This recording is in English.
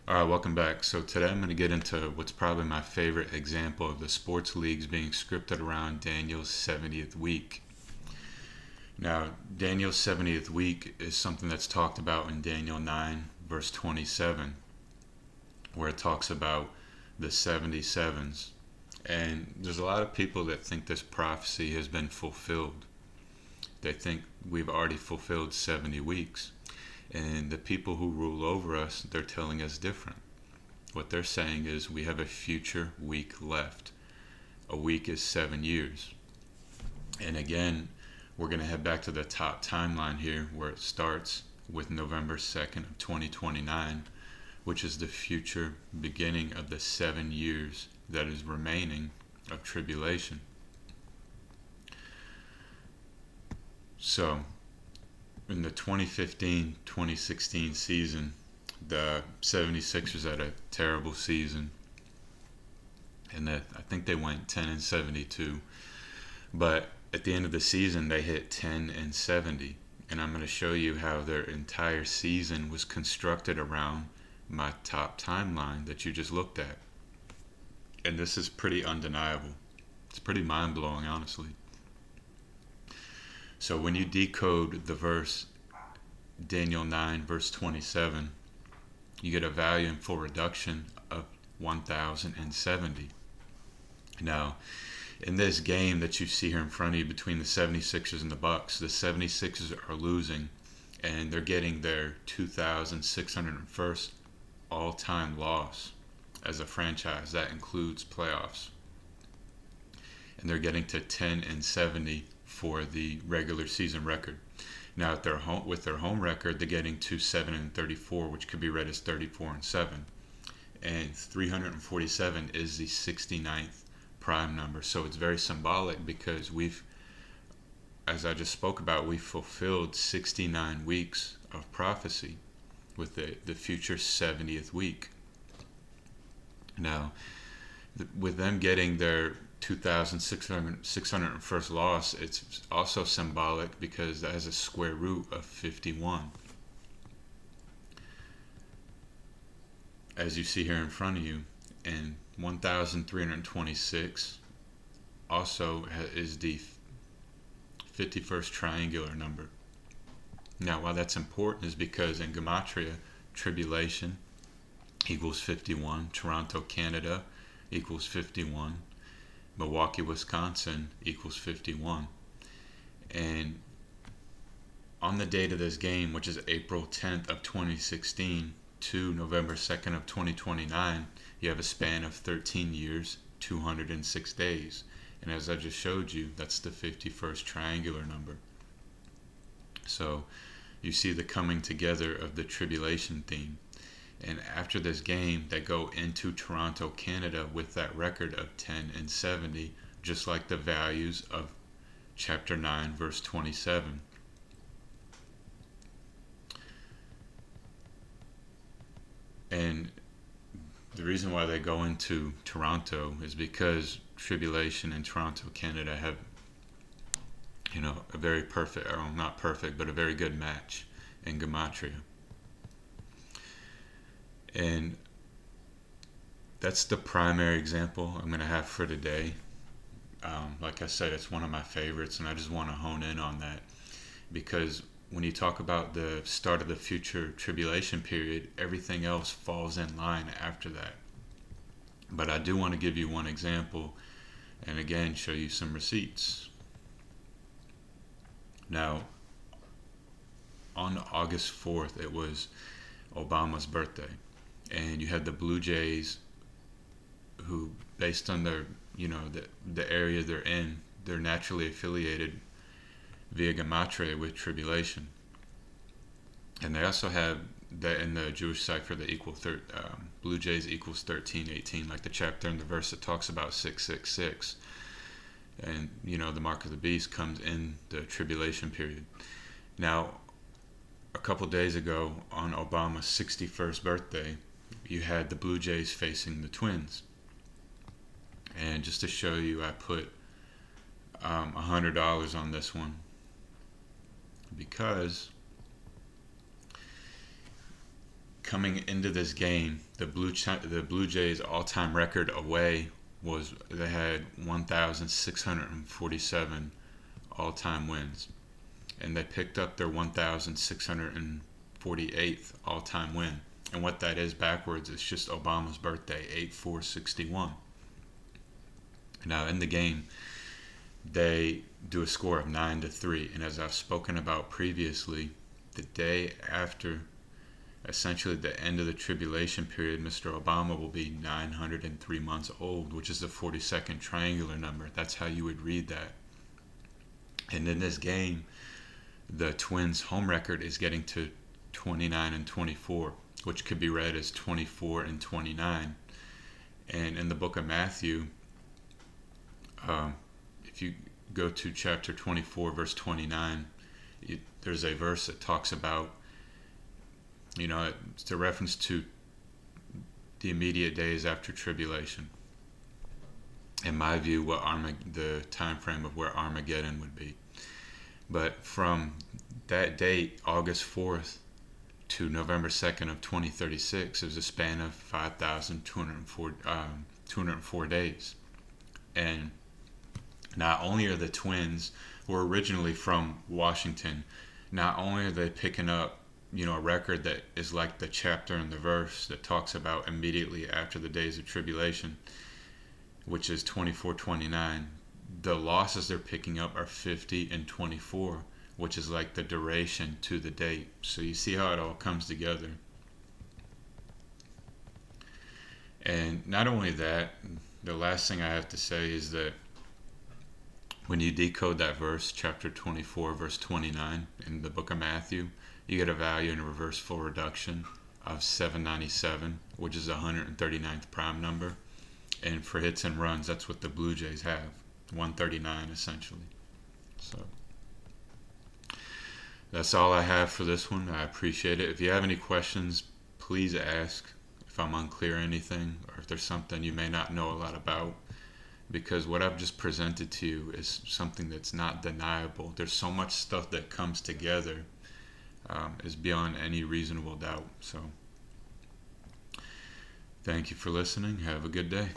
All right, welcome back. So today I'm going to get into what's probably my favorite example of the sports leagues being scripted around Daniel's 70th week. Now, Daniel's 70th week is something that's talked about in Daniel 9, verse 27, where it talks about the 77s. And there's a lot of people that think this prophecy has been fulfilled. They think we've already fulfilled 70 weeks. And the people who rule over us, they're telling us different. What they're saying is we have a future week left. A week is 7 years. And again, we're going to head back to the top timeline here where it starts with November 2nd of 2029, which is the future beginning of the 7 years that is remaining of tribulation. So, in the 2015-2016 season, the 76ers had a terrible season, and I think they went 10-72. But at the end of the season, they hit 10-70, and I'm going to show you how their entire season was constructed around my top timeline that you just looked at. And this is pretty undeniable. It's pretty mind-blowing, honestly. So when you decode the verse Daniel 9 verse 27, you get a value in full reduction of 1070. Now, in this game that you see here in front of you between the 76ers and the Bucks, the 76ers are losing and they're getting their 2,601st all-time loss as a franchise. That includes playoffs. And they're getting to 10-70 for the regular season record. Now, with their home record, they're getting to 7-34, which could be read as 34-7. And 347 is the 69th prime number. So it's very symbolic because as I just spoke about, we've fulfilled 69 weeks of prophecy with the future 70th week. Now, with them getting their 2,601st loss, it's also symbolic because that has a square root of 51. As you see here in front of you, and 1,326 also is the 51st triangular number. Now, why that's important is because in Gematria, tribulation equals 51, Toronto, Canada equals 51, Milwaukee, Wisconsin equals 51. And on the date of this game, which is April 10th of 2016 to November 2nd of 2029, you have a span of 13 years, 206 days. And as I just showed you, that's the 51st triangular number. So you see the coming together of the tribulation theme. And after this game, they go into Toronto, Canada with that record of 10-70, just like the values of chapter 9, verse 27. And the reason why they go into Toronto is because tribulation in Toronto, Canada have, a very perfect, or not perfect, but a very good match in Gematria. And that's the primary example I'm going to have for today. Like I said, it's one of my favorites, and I just want to hone in on that because when you talk about the start of the future tribulation period, everything else falls in line after that. But I do want to give you one example and again show you some receipts. Now, on August 4th, it was Obama's birthday. And you had the Blue Jays who, based on their, the area they're in, they're naturally affiliated via Gematria with tribulation. And they also have that in the Jewish cipher, the Blue Jays equals 1318, like the chapter and the verse that talks about 666. And, the mark of the beast comes in the tribulation period. Now, a couple days ago on Obama's 61st birthday, you had the Blue Jays facing the Twins. And just to show you, I put $100 on this one because coming into this game, the Blue Jays all-time record away was they had 1,647 all-time wins, and they picked up their 1,648th all-time win. And what that is backwards is just Obama's birthday, 8/4/61. Now in the game, they do a score of 9-3, and as I've spoken about previously, the day after essentially the end of the tribulation period, Mr. Obama will be 903 months old, which is the 42nd triangular number. That's how you would read that. And in this game, the Twins' home record is getting to 29-24, which could be read as 24-29. And in the book of Matthew, if you go to chapter 24, verse 29, there's a verse that talks about, it's a reference to the immediate days after tribulation. In my view, the time frame of where Armageddon would be. But from that date, August 4th to November 2nd of 2036, is a span of 5,204 days. And not only are the Twins, who were originally from Washington, not only are they picking up, a record that is like the chapter and the verse that talks about immediately after the days of tribulation, which is 24-29. The losses they're picking up are 50-24, which is like the duration to the date. So you see how it all comes together. And not only that, the last thing I have to say is that when you decode that verse, chapter 24, verse 29 in the book of Matthew, you get a value in reverse full reduction of 797, which is the 139th prime number. And for hits and runs, that's what the Blue Jays have, 139 essentially. So that's all I have for this one. I appreciate it. If you have any questions, please ask if I'm unclear anything, or if there's something you may not know a lot about, because what I've just presented to you is something that's not deniable. There's so much stuff that comes together, is beyond any reasonable doubt. So thank you for listening. Have a good day.